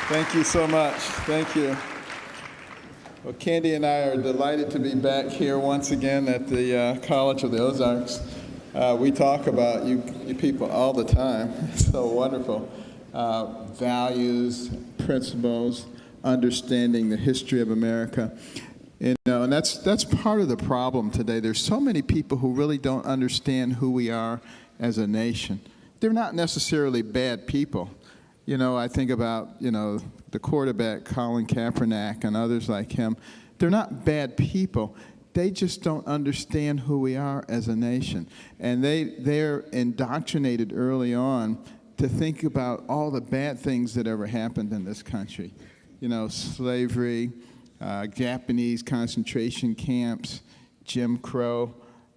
Thank you so much. Thank you. Well, Candy and I are delighted to be back here once again at the College of the Ozarks. We talk about you people all the time. It's so wonderful. Values, principles, understanding the history of America. And that's part of the problem today. There's so many people who really don't understand who we are as a nation. They're not necessarily bad people. I think about, the quarterback, Colin Kaepernick, and others like him. They're not bad people. They just don't understand who we are as a nation. And they're indoctrinated early on to think about all the bad things that ever happened in this country. Slavery, Japanese concentration camps, Jim Crow,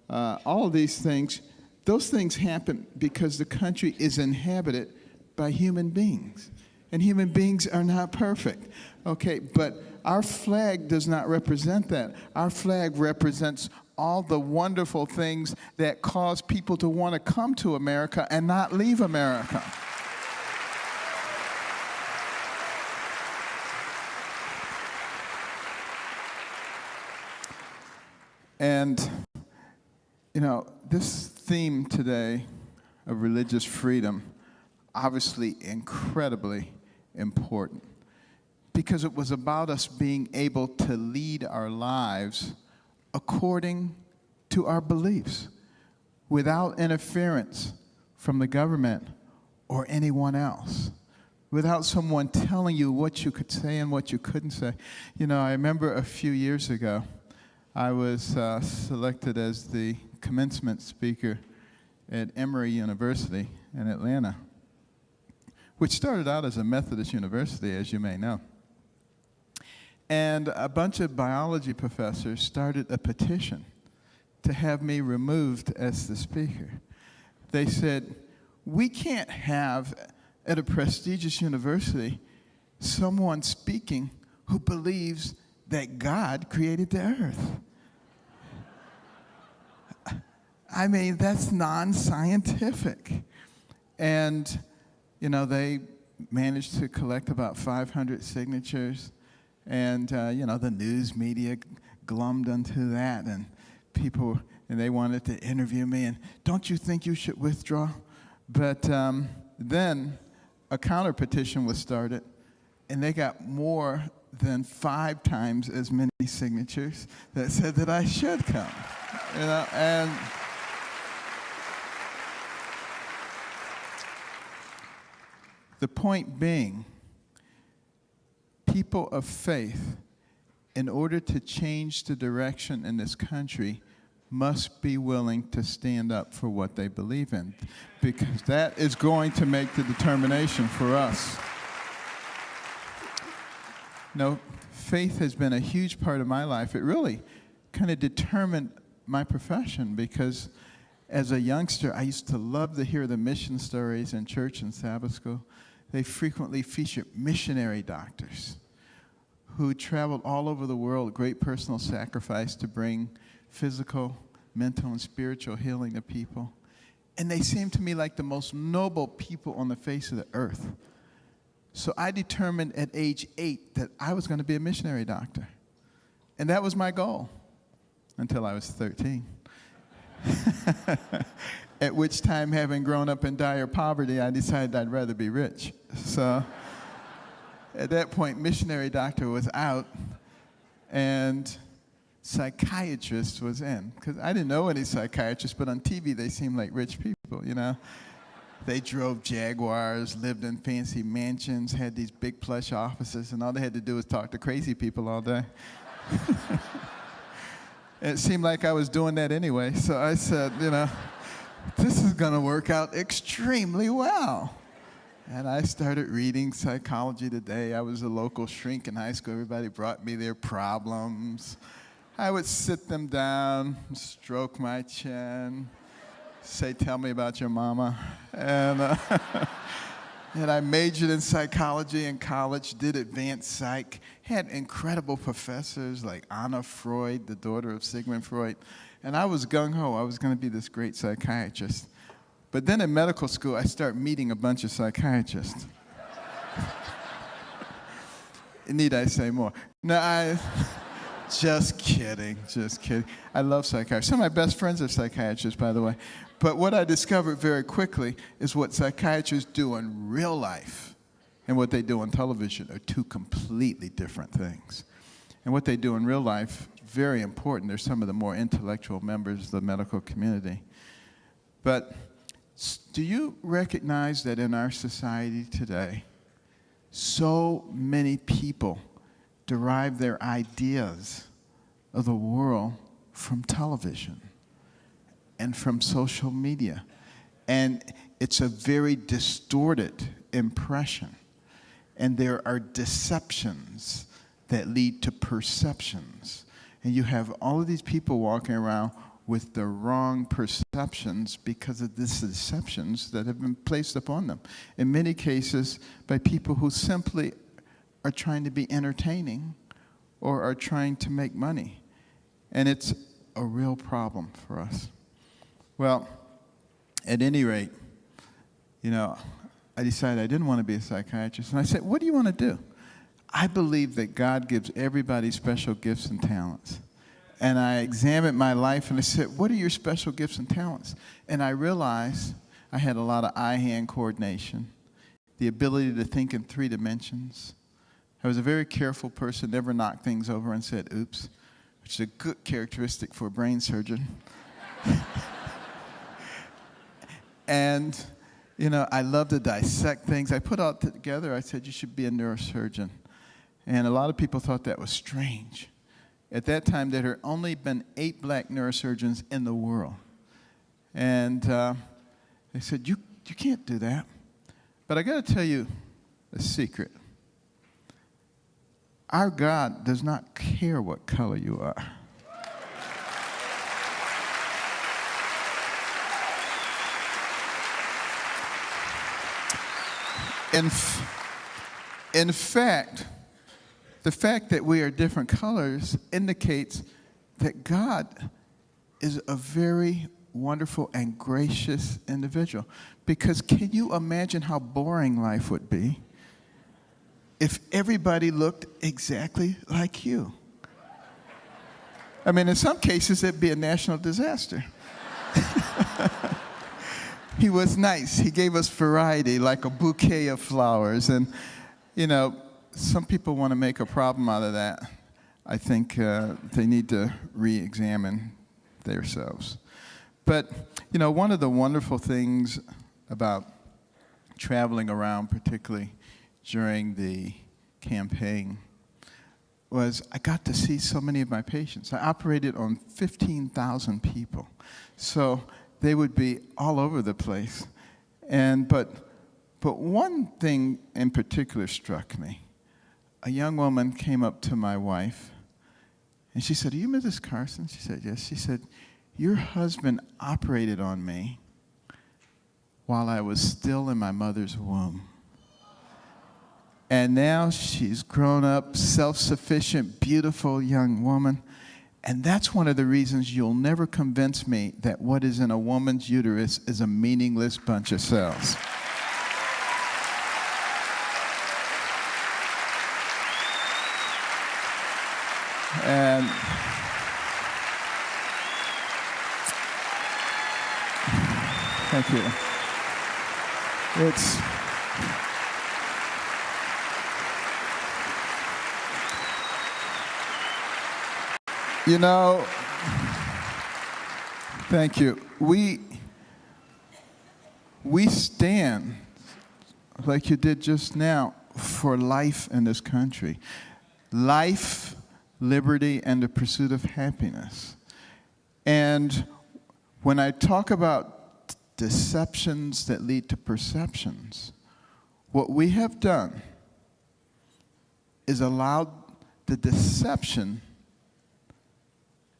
all of these things. Those things happen because the country is inhabited by human beings. And human beings are not perfect, okay? But our flag does not represent that. Our flag represents all the wonderful things that cause people to want to come to America and not leave America. And, this theme today of religious freedom, obviously incredibly important, because it was about us being able to lead our lives according to our beliefs without interference from the government or anyone else, without someone telling you what you could say and what you couldn't say. I remember a few years ago, I was selected as the commencement speaker at Emory University in Atlanta, which started out as a Methodist university, as you may know. And a bunch of biology professors started a petition to have me removed as the speaker. They said, we can't have, at a prestigious university, someone speaking who believes that God created the earth. I mean, that's non-scientific. And they managed to collect about 500 signatures, and the news media glommed onto that, and they wanted to interview me, and don't you think you should withdraw? But then a counter petition was started, and they got more than 5 times as many signatures that said that I should come, and the point being, people of faith, in order to change the direction in this country, must be willing to stand up for what they believe in, because that is going to make the determination for us. Faith has been a huge part of my life. It really kind of determined my profession, because as a youngster, I used to love to hear the mission stories in church and Sabbath school. They frequently featured missionary doctors who traveled all over the world, great personal sacrifice to bring physical, mental, and spiritual healing to people. And they seemed to me like the most noble people on the face of the earth. So I determined at age 8 that I was going to be a missionary doctor. And that was my goal until I was 13. At which time, having grown up in dire poverty, I decided I'd rather be rich. So at that point, missionary doctor was out, and psychiatrist was in. Because I didn't know any psychiatrists, but on TV, they seemed like rich people, They drove Jaguars, lived in fancy mansions, had these big plush offices, and all they had to do was talk to crazy people all day. It seemed like I was doing that anyway, so I said, this is going to work out extremely well. And I started reading Psychology Today. I was a local shrink in high school. Everybody brought me their problems. I would sit them down, stroke my chin, say, tell me about your mama. And I majored in psychology in college, did advanced psych, had incredible professors like Anna Freud, the daughter of Sigmund Freud. And I was gung-ho. I was going to be this great psychiatrist. But then in medical school, I started meeting a bunch of psychiatrists. Need I say more? No, just kidding, just kidding. I love psychiatry. Some of my best friends are psychiatrists, by the way. But what I discovered very quickly is what psychiatrists do in real life and what they do on television are two completely different things. And what they do in real life, very important. They're some of the more intellectual members of the medical community. But do you recognize that in our society today, so many people derive their ideas of the world from television and from social media? And it's a very distorted impression. And there are deceptions that lead to perceptions. And you have all of these people walking around with the wrong perceptions because of these deceptions that have been placed upon them. In many cases, by people who simply are trying to be entertaining or are trying to make money. And it's a real problem for us. Well, at any rate, I decided I didn't want to be a psychiatrist. And I said, what do you want to do? I believe that God gives everybody special gifts and talents. And I examined my life and I said, what are your special gifts and talents? And I realized I had a lot of eye-hand coordination, the ability to think in 3 dimensions. I was a very careful person, never knocked things over and said, oops, which is a good characteristic for a brain surgeon. And, I love to dissect things. I put all together, I said, you should be a neurosurgeon. And a lot of people thought that was strange. At that time, there had only been 8 black neurosurgeons in the world. And they said, you can't do that. But I got to tell you a secret. Our God does not care what color you are. In fact, the fact that we are different colors indicates that God is a very wonderful and gracious individual. Because can you imagine how boring life would be if everybody looked exactly like you? I mean, in some cases, it'd be a national disaster. He was nice. He gave us variety, like a bouquet of flowers. And, some people want to make a problem out of that. I think they need to re-examine themselves. But, one of the wonderful things about traveling around, particularly during the campaign, was I got to see so many of my patients. I operated on 15,000 people. So they would be all over the place. But one thing in particular struck me. A young woman came up to my wife, and she said, are you Mrs. Carson? She said, yes. She said, your husband operated on me while I was still in my mother's womb. And now she's grown up, self-sufficient, beautiful young woman. And that's one of the reasons you'll never convince me that what is in a woman's uterus is a meaningless bunch of cells. And thank you. Thank you. We stand, like you did just now, for life in this country. Life, liberty, and the pursuit of happiness. And when I talk about deceptions that lead to perceptions, what we have done is allowed the deception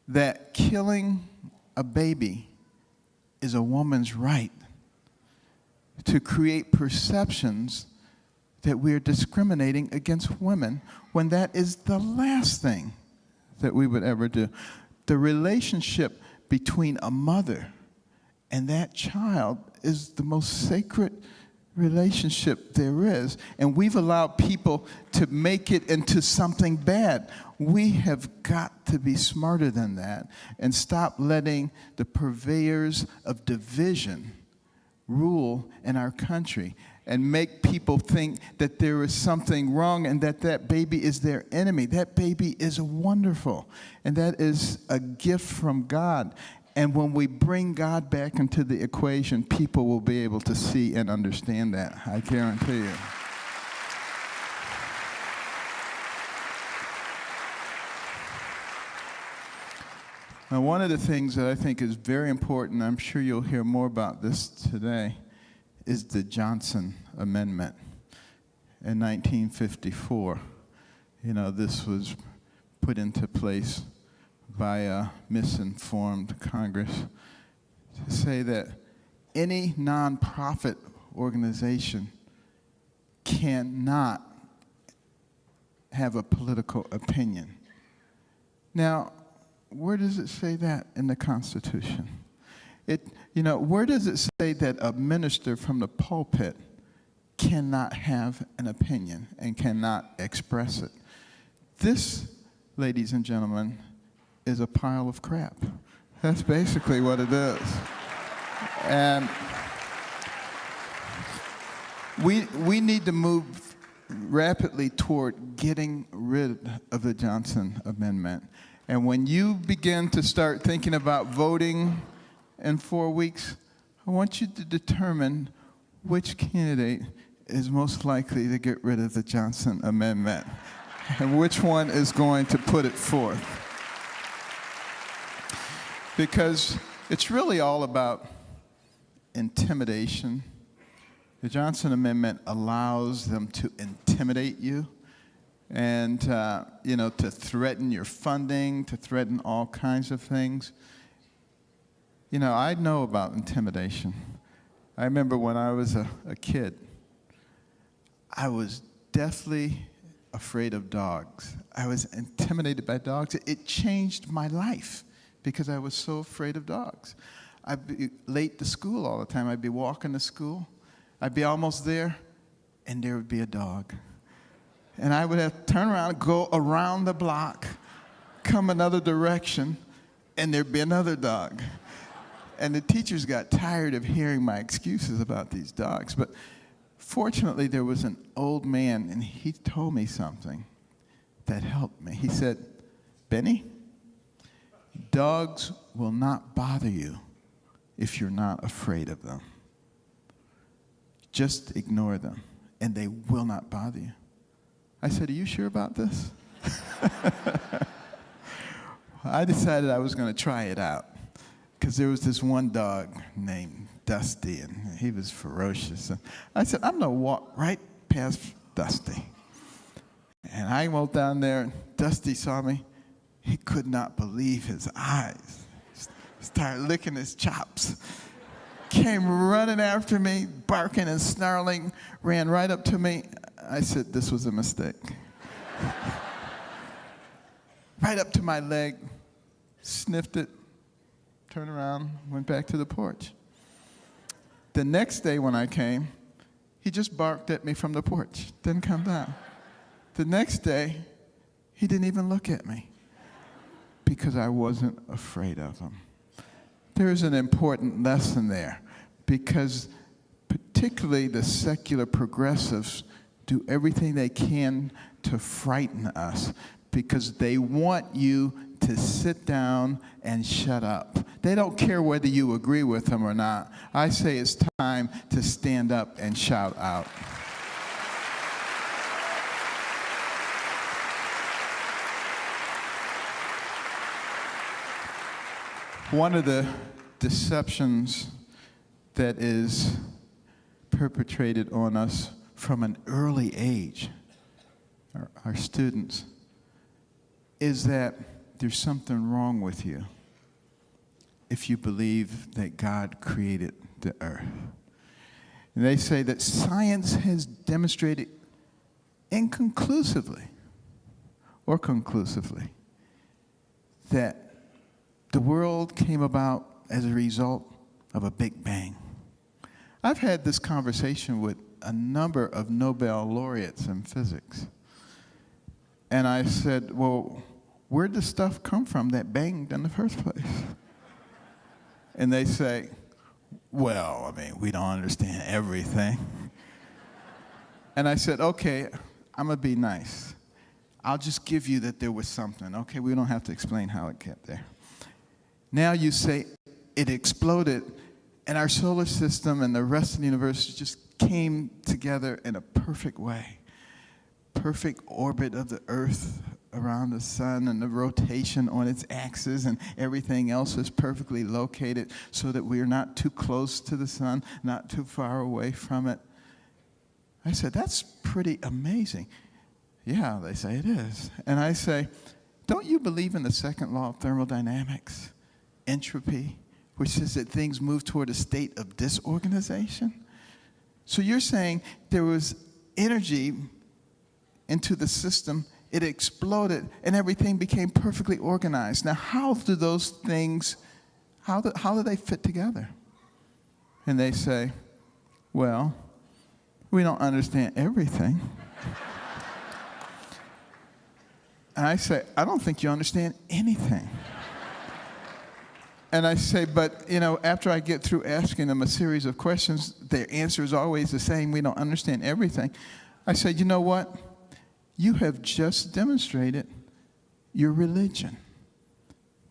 that killing a baby is a woman's right to create perceptions that we are discriminating against women when that is the last thing that we would ever do. The relationship between a mother and that child is the most sacred relationship there is. And we've allowed people to make it into something bad. We have got to be smarter than that and stop letting the purveyors of division rule in our country and make people think that there is something wrong and that that baby is their enemy. That baby is wonderful, and that is a gift from God. And when we bring God back into the equation, people will be able to see and understand that, I guarantee you. Now, one of the things that I think is very important, I'm sure you'll hear more about this today, is the Johnson Amendment in 1954. You know, this was put into place by a misinformed Congress to say that any nonprofit organization cannot have a political opinion. Now, where does it say that in the Constitution? Where does it say that a minister from the pulpit cannot have an opinion and cannot express it? This, ladies and gentlemen, is a pile of crap. That's basically what it is. And we need to move rapidly toward getting rid of the Johnson Amendment. And when you begin to start thinking about voting in 4 weeks, I want you to determine which candidate is most likely to get rid of the Johnson Amendment and which one is going to put it forth. Because it's really all about intimidation. The Johnson Amendment allows them to intimidate you and to threaten your funding, to threaten all kinds of things. You know, I know about intimidation. I remember when I was a kid, I was deathly afraid of dogs. I was intimidated by dogs. It changed my life because I was so afraid of dogs. I'd be late to school all the time. I'd be walking to school. I'd be almost there, and there would be a dog. And I would have to turn around, go around the block, come another direction, and there'd be another dog. And the teachers got tired of hearing my excuses about these dogs. But fortunately, there was an old man, and he told me something that helped me. He said, "Benny, dogs will not bother you if you're not afraid of them. Just ignore them, and they will not bother you." I said, "Are you sure about this?" I decided I was going to try it out because there was this one dog named Dusty, and he was ferocious. And I said, "I'm going to walk right past Dusty." And I went down there, and Dusty saw me. He could not believe his eyes. Started licking his chops. Came running after me, barking and snarling, ran right up to me. I said, "This was a mistake." Right up to my leg, sniffed it, turned around, went back to the porch. The next day when I came, he just barked at me from the porch, didn't come down. The next day, he didn't even look at me because I wasn't afraid of him. There's an important lesson there because particularly the secular progressives do everything they can to frighten us because they want you to sit down and shut up. They don't care whether you agree with them or not. I say it's time to stand up and shout out. One of the deceptions that is perpetrated on us from an early age, our students, is that there's something wrong with you if you believe that God created the earth. And they say that science has demonstrated inconclusively or conclusively that the world came about as a result of a Big Bang. I've had this conversation with a number of Nobel laureates in physics. And I said, well, where'd the stuff come from that banged in the first place? And they say, well, I mean, we don't understand everything. And I said, okay, I'm going to be nice. I'll just give you that there was something. Okay, we don't have to explain how it got there. Now you say it exploded, and our solar system and the rest of the universe just came together in a perfect way. Perfect orbit of the Earth around the sun and the rotation on its axis, and everything else is perfectly located so that we are not too close to the sun, not too far away from it. I said, that's pretty amazing. Yeah, they say it is. And I say, don't you believe in the second law of thermodynamics, entropy, which says that things move toward a state of disorganization? So you're saying there was energy into the system, it exploded, and everything became perfectly organized. Now, how do those things, how do they fit together? And they say, well, we don't understand everything. And I say, I don't think you understand anything. And I say, but, after I get through asking them a series of questions, their answer is always the same, we don't understand everything. I said, you know what? You have just demonstrated your religion,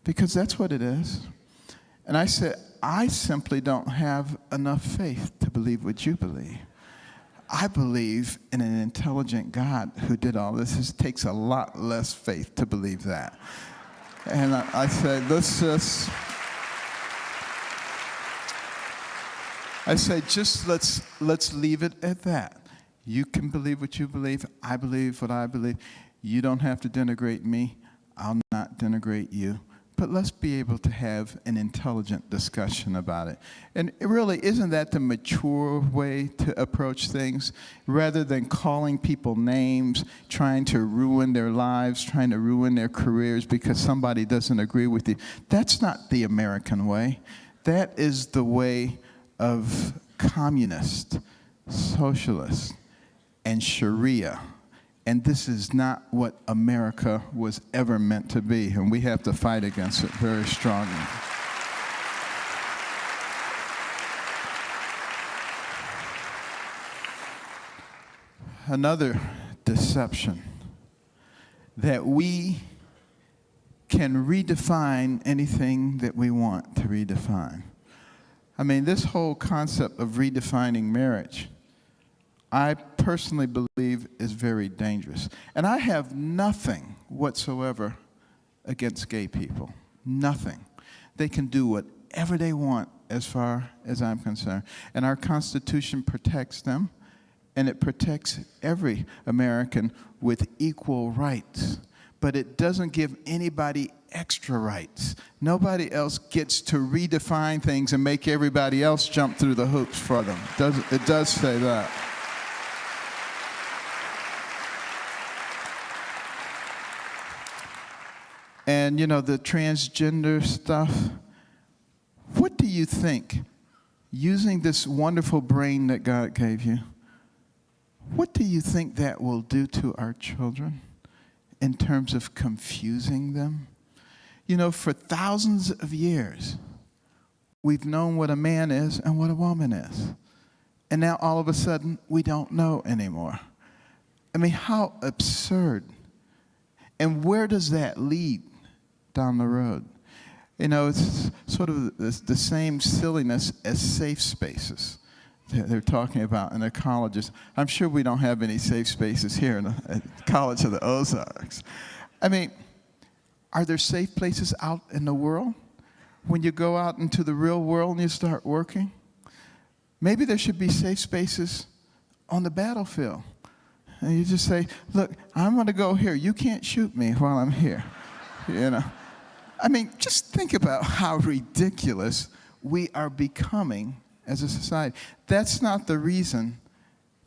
because that's what it is. And I said, I simply don't have enough faith to believe what you believe. I believe in an intelligent God who did all this. It takes a lot less faith to believe that. And I said, let's leave it at that. You can believe what you believe. I believe what I believe. You don't have to denigrate me. I'll not denigrate you. But let's be able to have an intelligent discussion about it. And really, isn't that the mature way to approach things? Rather than calling people names, trying to ruin their lives, trying to ruin their careers because somebody doesn't agree with you. That's not the American way. That is the way of communists, socialists, and Sharia. And this is not what America was ever meant to be, and we have to fight against it very strongly. Another deception, that we can redefine anything that we want to redefine. I mean, this whole concept of redefining marriage, I personally believe is very dangerous. And I have nothing whatsoever against gay people. Nothing. They can do whatever they want as far as I'm concerned. And our Constitution protects them, and it protects every American with equal rights. But it doesn't give anybody extra rights. Nobody else gets to redefine things and make everybody else jump through the hoops for them. It does say that. And, the transgender stuff, what do you think, using this wonderful brain that God gave you, what do you think that will do to our children in terms of confusing them? For thousands of years, we've known what a man is and what a woman is. And now all of a sudden, we don't know anymore. I mean, how absurd. And where does that lead down the road? It's sort of the same silliness as safe spaces they're talking about in the colleges. I'm sure we don't have any safe spaces here at College of the Ozarks. I mean, are there safe places out in the world? When you go out into the real world and you start working? Maybe there should be safe spaces on the battlefield. And you just say, look, I'm going to go here. You can't shoot me while I'm here. I mean, just think about how ridiculous we are becoming as a society. That's not the reason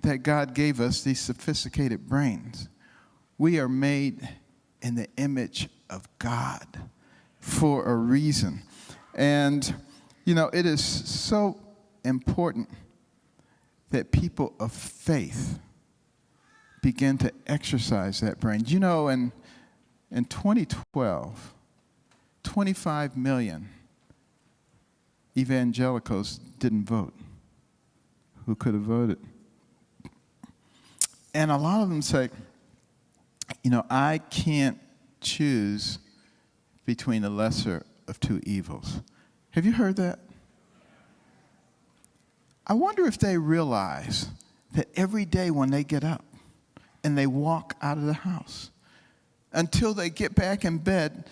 that God gave us these sophisticated brains. We are made in the image of God for a reason. And, it is so important that people of faith begin to exercise that brain. You know, in 2012, 25 million evangelicals didn't vote who could have voted. And a lot of them say, you know, I can't choose between the lesser of two evils. Have you heard that? I wonder if they realize that every day when they get up and they walk out of the house, until they get back in bed,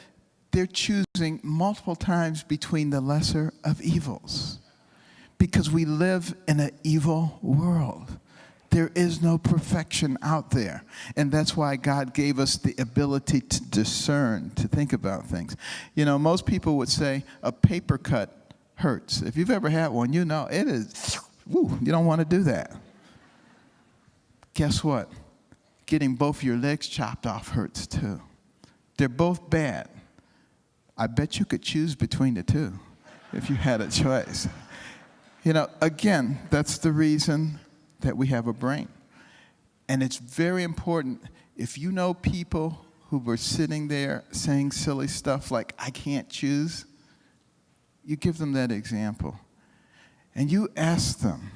they're choosing multiple times between the lesser of evils. Because we live in an evil world. There is no perfection out there. And that's why God gave us the ability to discern, to think about things. You know, most people would say a paper cut hurts. If you've ever had one, you know it is, woo, you don't want to do that. Guess what? Getting both your legs chopped off hurts too. They're both bad. I bet you could choose between the two if you had a choice. You know, again, that's the reason that we have a brain. And it's very important, if you know people who were sitting there saying silly stuff like, I can't choose, you give them that example. And you ask them,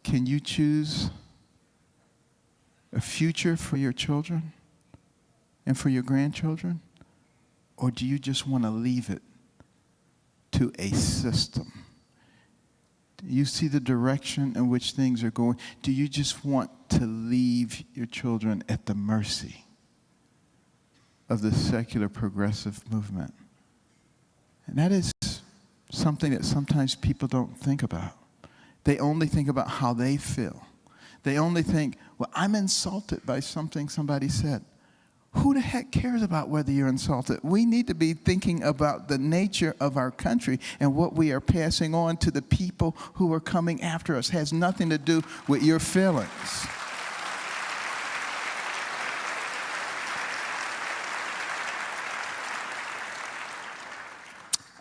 can you choose a future for your children and for your grandchildren? Or do you just want to leave it to a system? Do you see the direction in which things are going? Do you just want to leave your children at the mercy of the secular progressive movement? And that is something that sometimes people don't think about. They only think about how they feel. They only think, well, I'm insulted by something somebody said. Who the heck cares about whether you're insulted? We need to be thinking about the nature of our country and what we are passing on to the people who are coming after us. It has nothing to do with your feelings.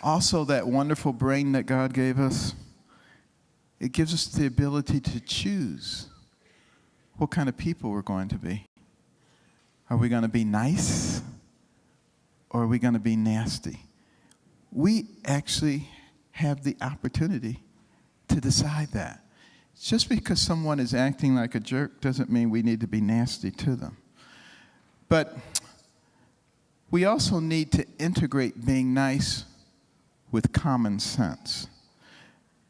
Also, that wonderful brain that God gave us, it gives us the ability to choose what kind of people we're going to be. Are we going to be nice, or are we going to be nasty? We actually have the opportunity to decide that. Just because someone is acting like a jerk doesn't mean we need to be nasty to them. But we also need to integrate being nice with common sense.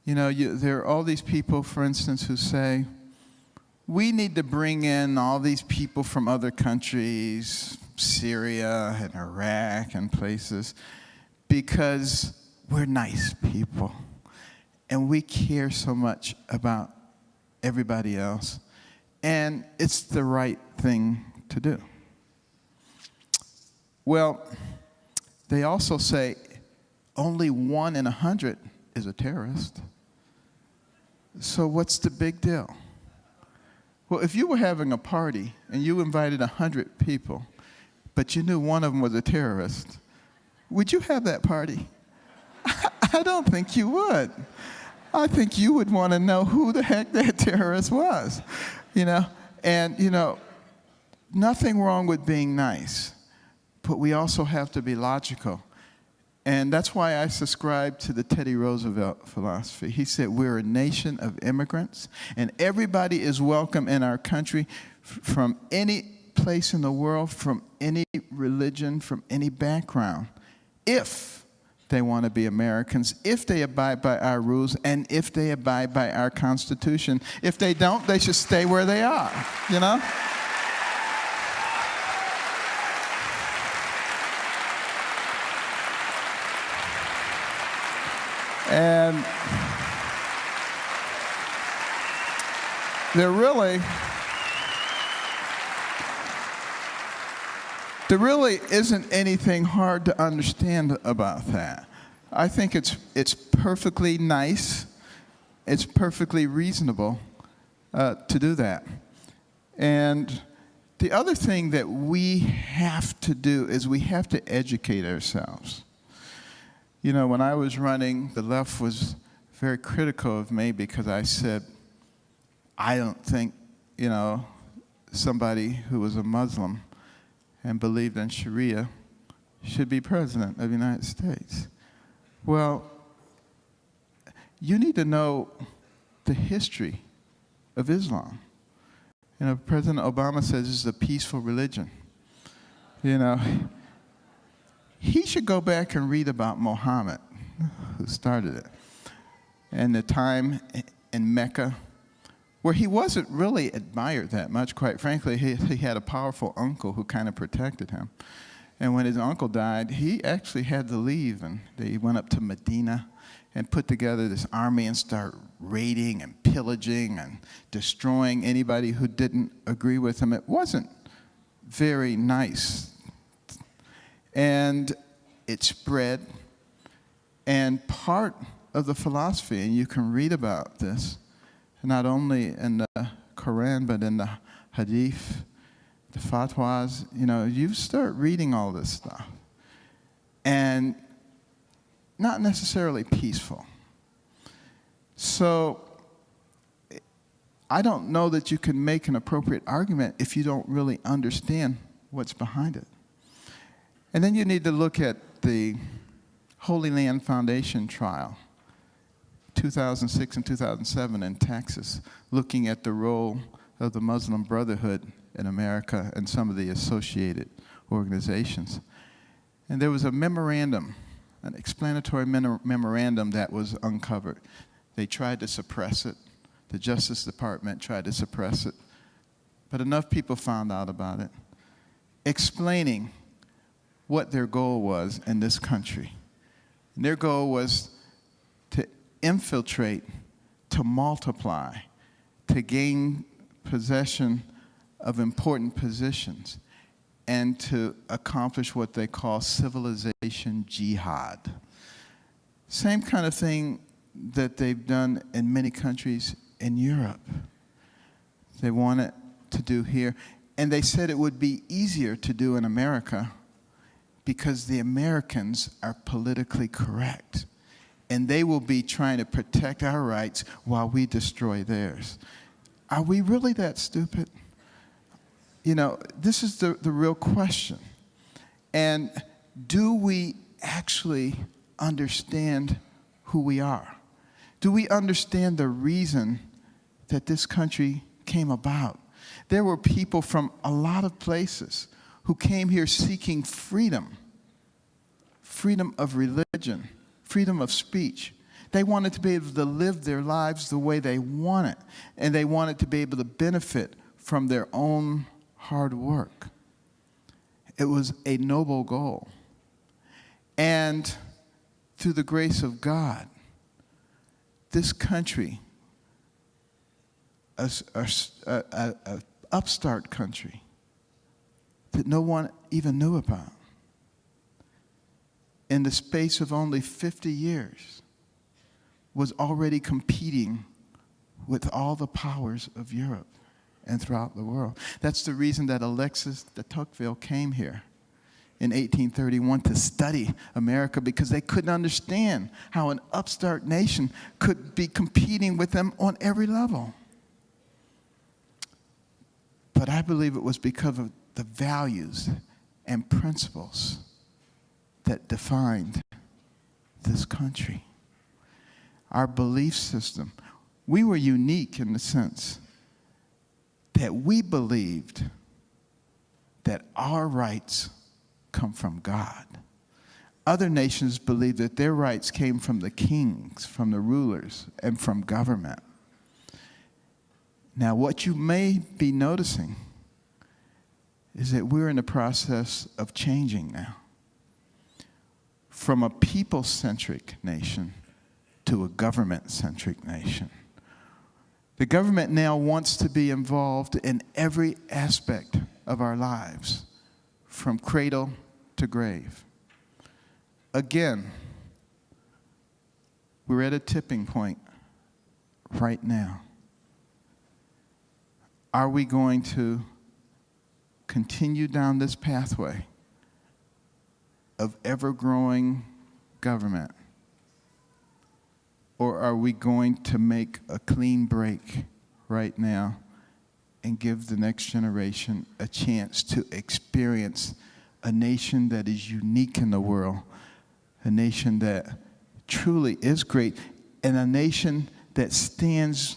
You know, there are all these people, for instance, who say, we need to bring in all these people from other countries, Syria and Iraq and places, because we're nice people. And we care so much about everybody else. And it's the right thing to do. Well, they also say only 1 in 100 is a terrorist. So what's the big deal? Well, if you were having a party and you invited 100 people, but you knew one of them was a terrorist, would you have that party? I don't think you would. I think you would want to know who the heck that terrorist was, you know? And, you know, nothing wrong with being nice, but we also have to be logical. And that's why I subscribe to the Teddy Roosevelt philosophy. He said, we're a nation of immigrants, and everybody is welcome in our country from any place in the world, from any religion, from any background, if they want to be Americans, if they abide by our rules, and if they abide by our Constitution. If they don't, they should stay where they are, you know? And there really isn't anything hard to understand about that. I think it's perfectly nice, it's perfectly reasonable to do that. And the other thing that we have to do is we have to educate ourselves. You know, when I was running, the left was very critical of me because I said, I don't think, somebody who was a Muslim and believed in Sharia should be president of the United States. Well, you need to know the history of Islam. President Obama says this is a peaceful religion. He should go back and read about Muhammad, who started it, and the time in Mecca, where he wasn't really admired that much, quite frankly. He had a powerful uncle who kind of protected him. And when his uncle died, he actually had to leave, and he went up to Medina and put together this army and start raiding and pillaging and destroying anybody who didn't agree with him. It wasn't very nice. And it spread, and part of the philosophy, and you can read about this, not only in the Quran, but in the Hadith, the fatwas, you start reading all this stuff. And not necessarily peaceful. So I don't know that you can make an appropriate argument if you don't really understand what's behind it. And then you need to look at the Holy Land Foundation trial, 2006 and 2007 in Texas, looking at the role of the Muslim Brotherhood in America and some of the associated organizations. And there was a memorandum, an explanatory memorandum that was uncovered. They tried to suppress it. The Justice Department tried to suppress it. But enough people found out about it, explaining what their goal was in this country. And their goal was to infiltrate, to multiply, to gain possession of important positions, and to accomplish what they call civilization jihad. Same kind of thing that they've done in many countries in Europe. They wanted to do here. And they said it would be easier to do in America because the Americans are politically correct. And they will be trying to protect our rights while we destroy theirs. Are we really that stupid? This is the real question. And do we actually understand who we are? Do we understand the reason that this country came about? There were people from a lot of places who came here seeking freedom, freedom of religion, freedom of speech. They wanted to be able to live their lives the way they wanted, and they wanted to be able to benefit from their own hard work. It was a noble goal. And through the grace of God, this country, an upstart country that no one even knew about, in the space of only 50 years, was already competing with all the powers of Europe and throughout the world. That's the reason that Alexis de Tocqueville came here in 1831 to study America, because they couldn't understand how an upstart nation could be competing with them on every level. But I believe it was because of the values and principles that defined this country. Our belief system. We were unique in the sense that we believed that our rights come from God. Other nations believed that their rights came from the kings, from the rulers, and from government. Now, what you may be noticing is that we're in the process of changing now from a people-centric nation to a government-centric nation. The government now wants to be involved in every aspect of our lives, from cradle to grave. Again, we're at a tipping point right now. Are we going to continue down this pathway of ever-growing government, Or are we going to make a clean break right now and give the next generation a chance to experience a nation that is unique in the world, a nation that truly is great, and a nation that stands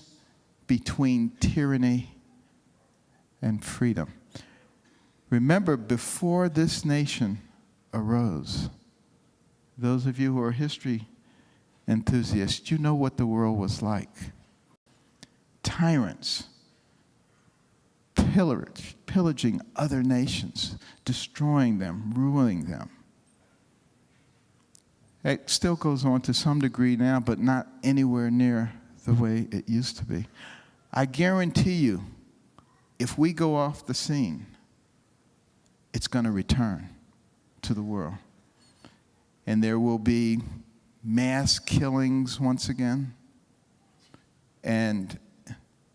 between tyranny and freedom? Remember, before this nation arose, those of you who are history enthusiasts, you know what the world was like. Tyrants, pillaging other nations, destroying them, ruining them. It still goes on to some degree now, but not anywhere near the way it used to be. I guarantee you, if we go off the scene, it's going to return to the world. And there will be mass killings once again. And,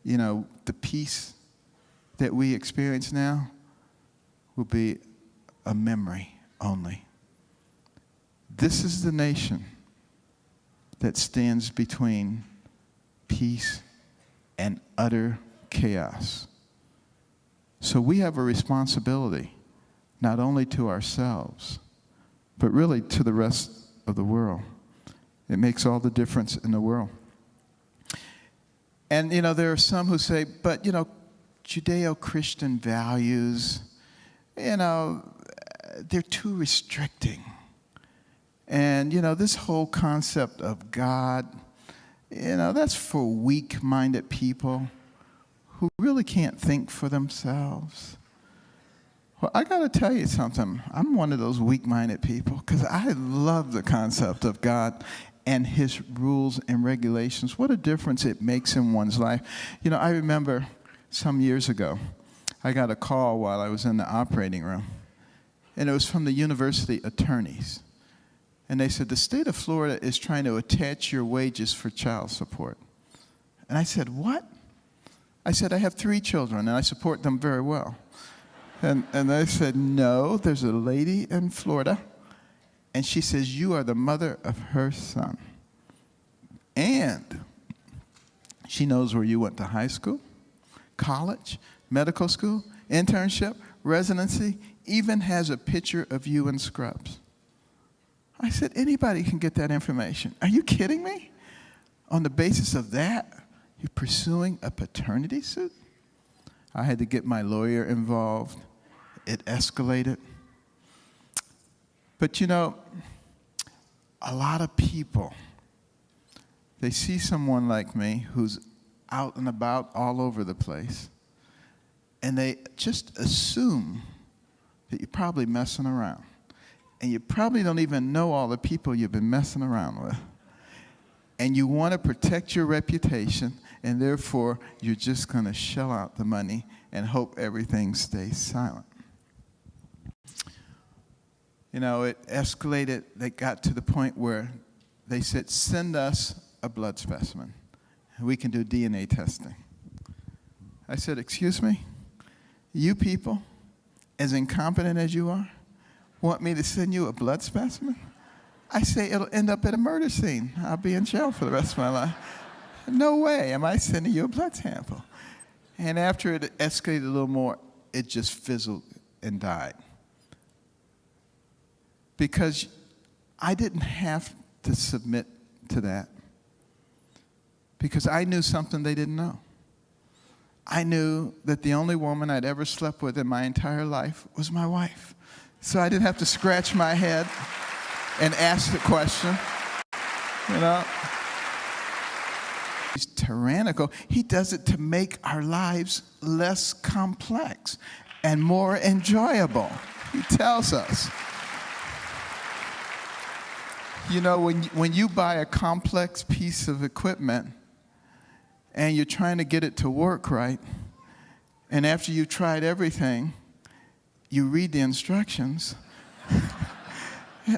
you know, the peace that we experience now will be a memory only. This is the nation that stands between peace and utter chaos. So we have a responsibility, not only to ourselves, but really to the rest of the world. It makes all the difference in the world. And, you know, there are some who say, but, you know, Judeo-Christian values, you know, they're too restricting. And, you know, this whole concept of God, you know, that's for weak-minded people who really can't think for themselves. Well, I got to tell you something. I'm one of those weak-minded people because I love the concept of God and his rules and regulations. What a difference it makes in one's life. You know, I remember some years ago, I got a call while I was in the operating room, and it was from the university attorneys. And they said, the state of Florida is trying to attach your wages for child support. And I said, what? I said, I have 3 children, and I support them very well. And they said, no, there's a lady in Florida, and she says, you are the mother of her son. And she knows where you went to high school, college, medical school, internship, residency, even has a picture of you in scrubs. I said, anybody can get that information. Are you kidding me? On the basis of that, you're pursuing a paternity suit? I had to get my lawyer involved. It escalated. But you know, a lot of people, they see someone like me who's out and about all over the place, and they just assume that you're probably messing around. And you probably don't even know all the people you've been messing around with. And you want to protect your reputation, and therefore you're just going to shell out the money and hope everything stays silent. You know, it escalated. They got to the point where they said, send us a blood specimen. We can do DNA testing. I said, excuse me? You people, as incompetent as you are, want me to send you a blood specimen? I say it'll end up at a murder scene. I'll be in jail for the rest of my life. No way am I sending you a blood sample. And after it escalated a little more, it just fizzled and died. Because I didn't have to submit to that. Because I knew something they didn't know. I knew that the only woman I'd ever slept with in my entire life was my wife. So I didn't have to scratch my head and ask the question, you know. He's tyrannical. He does it to make our lives less complex and more enjoyable. He tells us. You know, when you buy a complex piece of equipment and you're trying to get it to work right, and after you've tried everything, you read the instructions.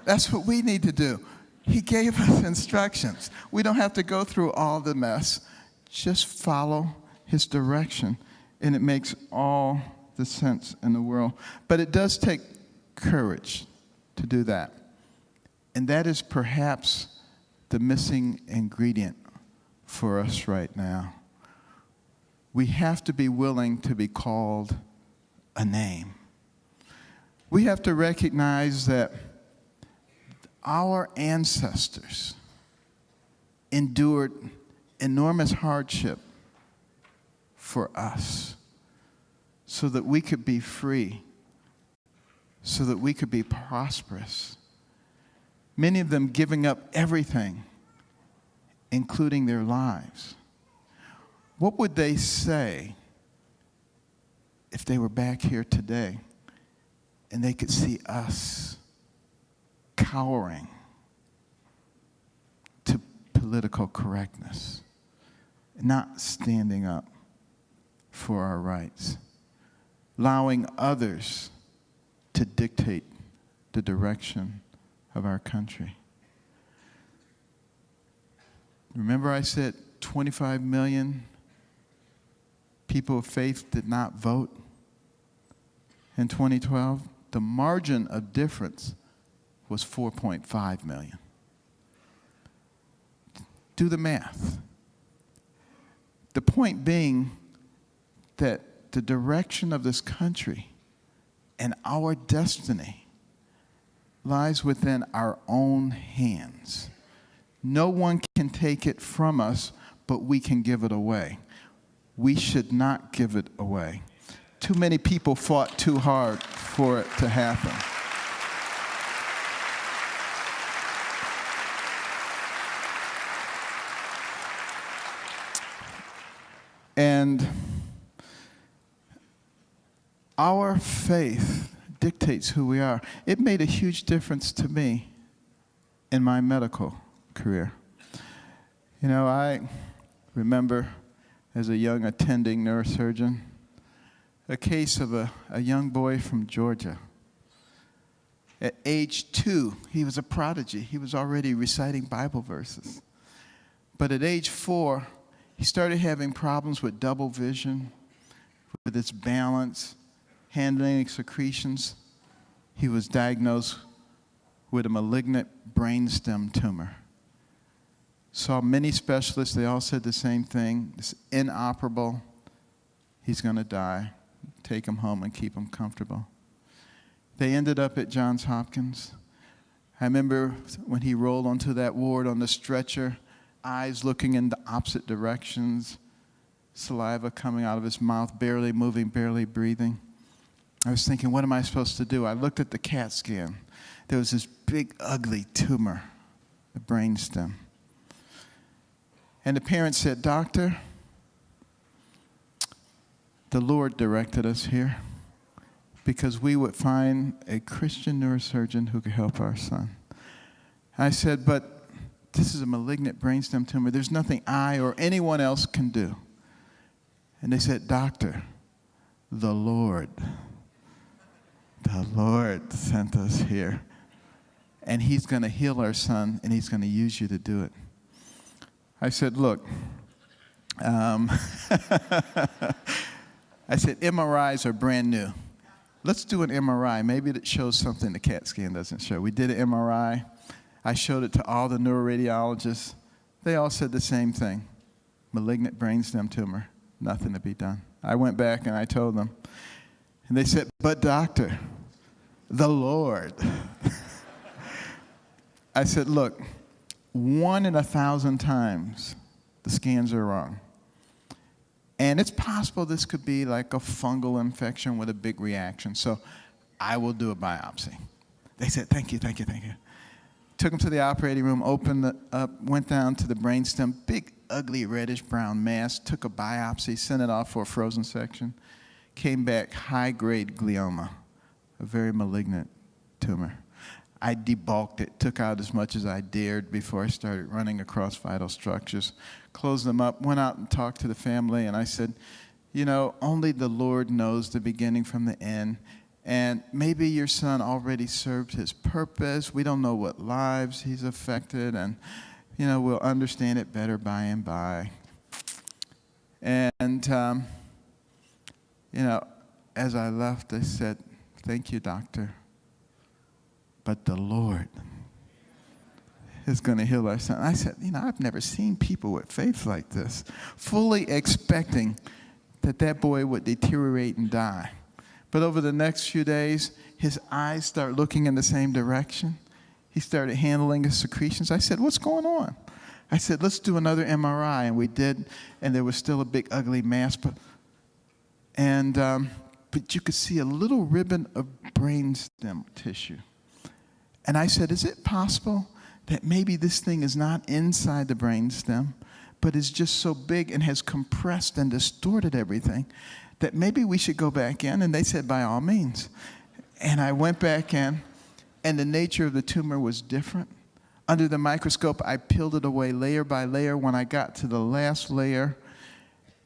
That's what we need to do. He gave us instructions. We don't have to go through all the mess. Just follow his direction, and it makes all the sense in the world. But it does take courage to do that. And that is perhaps the missing ingredient for us right now. We have to be willing to be called a name. We have to recognize that our ancestors endured enormous hardship for us so that we could be free, so that we could be prosperous. Many of them giving up everything, including their lives. What would they say if they were back here today and they could see us cowering to political correctness, not standing up for our rights, allowing others to dictate the direction of our country? Remember I said 25 million people of faith did not vote in 2012? The margin of difference was 4.5 million. Do the math. The point being that the direction of this country and our destiny lies within our own hands. No one can take it from us, but we can give it away. We should not give it away. Too many people fought too hard for it to happen. And our faith dictates who we are. It made a huge difference to me in my medical career. You know, I remember as a young attending neurosurgeon, a case of a young boy from Georgia. At age 2, he was a prodigy. He was already reciting Bible verses. But at age 4, he started having problems with double vision, with his balance, handling secretions. He was diagnosed with a malignant brainstem tumor. Saw many specialists. They all said the same thing. It's inoperable. He's going to die. Take him home and keep him comfortable. They ended up at Johns Hopkins. I remember when he rolled onto that ward on the stretcher, eyes looking in the opposite directions, saliva coming out of his mouth, barely moving, barely breathing. I was thinking, what am I supposed to do? I looked at the CAT scan. There was this big, ugly tumor, the brainstem. And the parents said, "Doctor, the Lord directed us here because we would find a Christian neurosurgeon who could help our son." I said, "But this is a malignant brainstem tumor. There's nothing I or anyone else can do." And they said, "Doctor, the Lord sent us here. And he's going to heal our son, and he's going to use you to do it." I said, "Look," I said, "MRIs are brand new. Let's do an MRI. Maybe it shows something the CAT scan doesn't show." We did an MRI. I showed it to all the neuroradiologists. They all said the same thing. Malignant brainstem tumor, nothing to be done. I went back and I told them. And they said, "But doctor, the Lord." I said, "Look, 1 in 1,000 times the scans are wrong. And it's possible this could be like a fungal infection with a big reaction. So I will do a biopsy." They said, "Thank you, thank you, thank you." Took him to the operating room, opened it up, went down to the brainstem, big, ugly, reddish-brown mass, took a biopsy, sent it off for a frozen section, came back high-grade glioma, a very malignant tumor. I debulked it, took out as much as I dared before I started running across vital structures, closed them up, went out and talked to the family, and I said, "You know, only the Lord knows the beginning from the end, and maybe your son already served his purpose. We don't know what lives he's affected, and, you know, we'll understand it better by and by." And, you know, as I left, I said, "Thank you, doctor. But the Lord is going to heal our son. I said, I've never seen people with faith like this, fully expecting that boy would deteriorate and die. But over the next few days, his eyes start looking in the same direction. He started handling his secretions. I said, what's going on? I said, let's do another MRI. And we did, and there was still a big, ugly mass. But you could see a little ribbon of brainstem tissue. And I said, is it possible that maybe this thing is not inside the brainstem, but is just so big and has compressed and distorted everything that maybe we should go back in? And they said, by all means. And I went back in, and the nature of the tumor was different. Under the microscope, I peeled it away layer by layer. When I got to the last layer,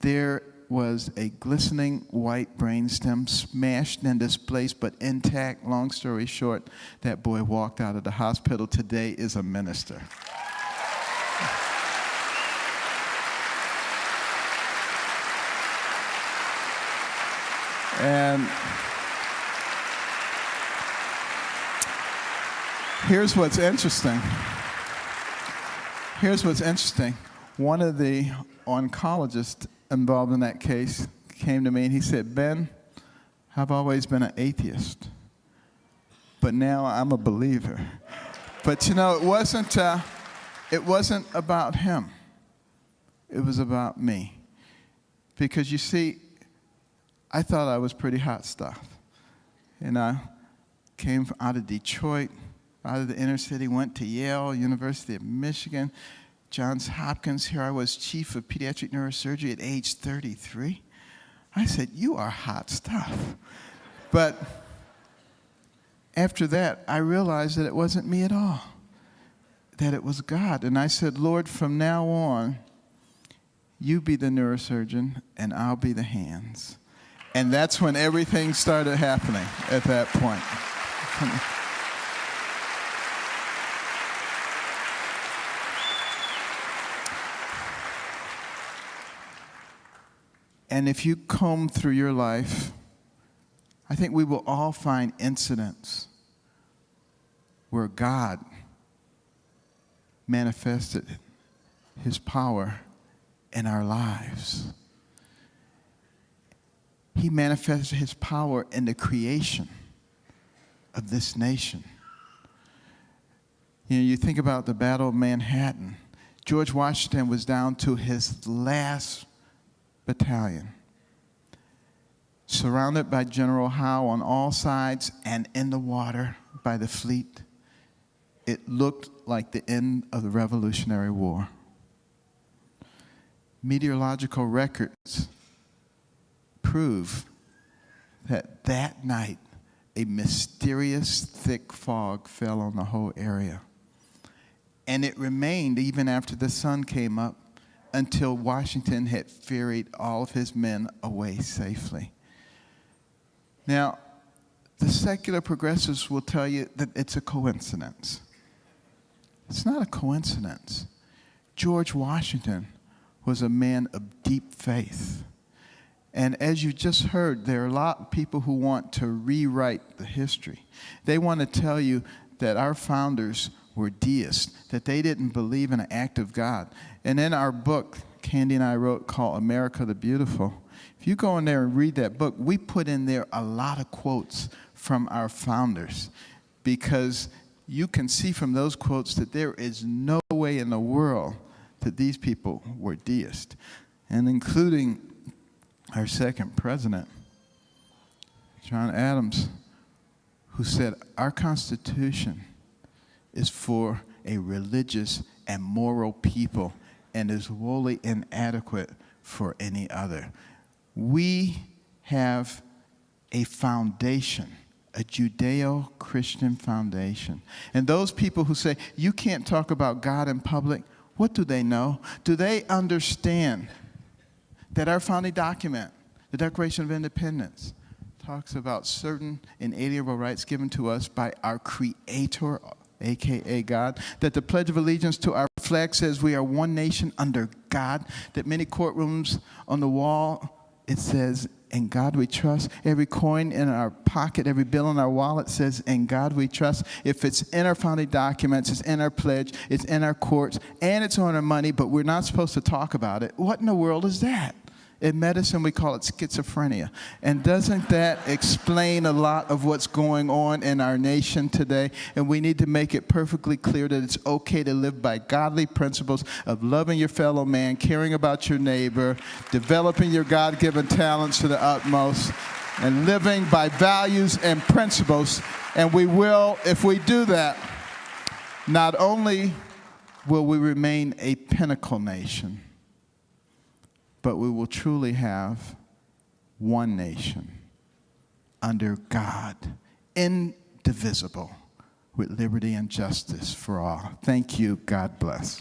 there was a glistening white brainstem, smashed and displaced, but intact. Long story short, that boy walked out of the hospital. Today is a minister. And here's what's interesting. One of the oncologists involved in that case came to me and he said, Ben, I've always been an atheist, but now I'm a believer. But it wasn't about him. It was about me. Because you see, I thought I was pretty hot stuff. And I came out of Detroit, out of the inner city, went to Yale, University of Michigan, Johns Hopkins. Here I was chief of pediatric neurosurgery at age 33. I said, you are hot stuff. But after that, I realized that it wasn't me at all, that it was God. And I said, Lord, from now on, you be the neurosurgeon and I'll be the hands. And that's when everything started happening at that point. And if you comb through your life, I think we will all find incidents where God manifested his power in our lives. He manifested his power in the creation of this nation. You think about the Battle of Manhattan. George Washington was down to his last battalion, surrounded by General Howe on all sides and in the water by the fleet. It looked like the end of the Revolutionary War. Meteorological records prove that night a mysterious thick fog fell on the whole area. And it remained even after the sun came up until Washington had ferried all of his men away safely. Now, the secular progressives will tell you that it's a coincidence. It's not a coincidence. George Washington was a man of deep faith. And as you just heard, there are a lot of people who want to rewrite the history. They want to tell you that our founders were deists, that they didn't believe in an active God. And in our book, Candy and I wrote, called America the Beautiful, if you go in there and read that book, we put in there a lot of quotes from our founders, because you can see from those quotes that there is no way in the world that these people were deists, and including our second president, John Adams, who said, our Constitution is for a religious and moral people and is wholly inadequate for any other. We have a foundation, a Judeo-Christian foundation. And those people who say, you can't talk about God in public, what do they know? Do they understand that our founding document, the Declaration of Independence, talks about certain inalienable rights given to us by our Creator, a.k.a. God, that the Pledge of Allegiance to our flag says we are one nation under God, that many courtrooms on the wall, it says in God we trust. Every coin in our pocket, every bill in our wallet says, in God we trust. If it's in our founding documents, it's in our pledge, it's in our courts, and it's on our money, but we're not supposed to talk about it, what in the world is that? In medicine, we call it schizophrenia. And doesn't that explain a lot of what's going on in our nation today? And we need to make it perfectly clear that it's okay to live by godly principles of loving your fellow man, caring about your neighbor, developing your God-given talents to the utmost, and living by values and principles. And we will, if we do that, not only will we remain a pinnacle nation, but we will truly have one nation under God, indivisible, with liberty and justice for all. Thank you. God bless.